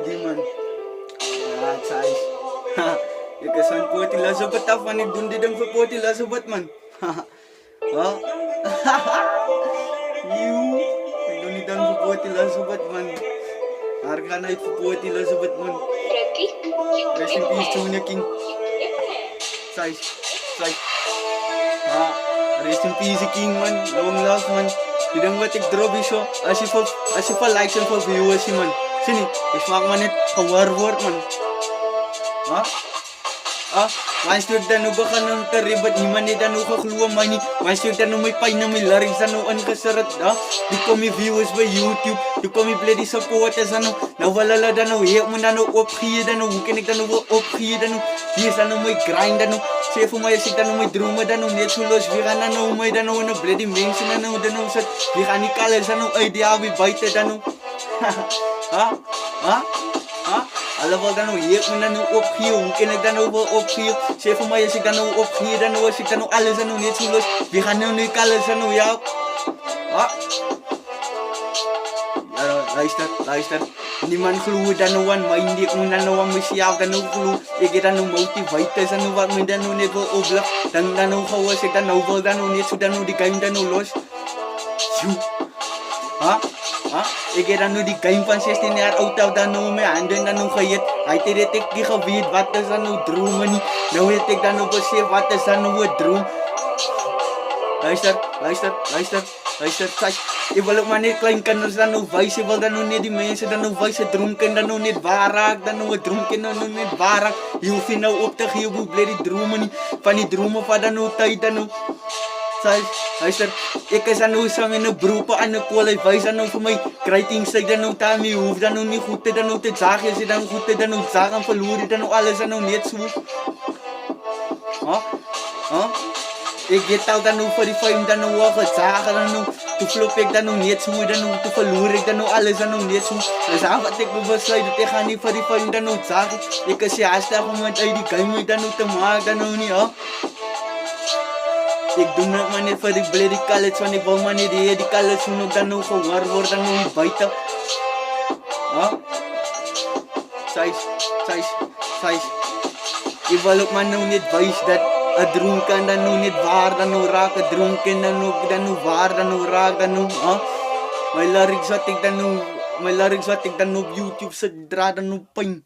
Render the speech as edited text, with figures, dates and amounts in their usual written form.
Hindi man. Size. Ikasan po tila sobat afan dundi dang po tila sobat man. Ha? You. Dundi dang po tila sobat man. Harga na po tila sobat man. Rest in peace Junior King. Size. Ha? Rest in peace King man. Long love man. Tidang batik drobi show. Asifa likes and for viewers man. Sini, ismak manit war man. Ha? Master danu baka nang taribat ni mani danu kakluwa mani. Master danu may pay na may laring sanu an kasarat. Di ko mi viewers by YouTube. Di ko mi bloody supporters ano. Nawalala danu hiyak mo danu ophiye danu. Kinig danu ophiye danu. Yes danu may grind danu. Sefu may sig danu may druma danu. Netsulos vika danu may danu na bloody mention danu danu sat. Vika ni kalal danu ay di awi baita danu. Ha? Alawa danu hiyak mo danu ophiye. Kinig danu ophiye. Sefu may sig danu ophiye danu sig danu alal danu netsulos. Vika danu ni kalal danu yak. Luister. Hindi man clue danuan, hindi kung nanuwang masyaw danu clue. Igi danu motivate danu wag mo danu never obla. Dan danu kawasik danu vol danu netsu danu di game danu los. Igi danu di game pan 16 year out of danu me anden danu kayet. Ay tiretik di kabid batas danu drum mani. Nawitik danu basi batas danu drum. Luister. Ibalok manit klaim kan danu vice bal danu ne di mense danu vice drum kan danu net barak danu drum kan danu net barak. You finna op te gee bu bloody drum mani. Van die drome pa danu tay danu. Luister, ek is danu sang in 'n beroep aan 'n kwalai wys danu vir my writing sy danu tami hoef danu nie goed te danu te jag is danu goed te danu jag en verloor danu alles danu net so. Ik get out danu vir die fame danu wag jag danu tu flop ek danu net so danu tu verloor ek danu alles danu net so. Dis wat ek besluit dat ek gaan nie vir die fame danu jag. Ek is hashtag om uit die game danu te maak danu nie Ik doe het maar net voor die bloody college, want ik wil maar niet die college doen ook dan nog gewar worden dan nog buiten. Size. Ik wil ook maar nou niet wijs dat een droom kan dan nog niet waar dan nog raak, een droom kan dan nog waar dan nog raak dan nog. Mijn lyrics wat ik dan nog op YouTube zodra dan nog pijn.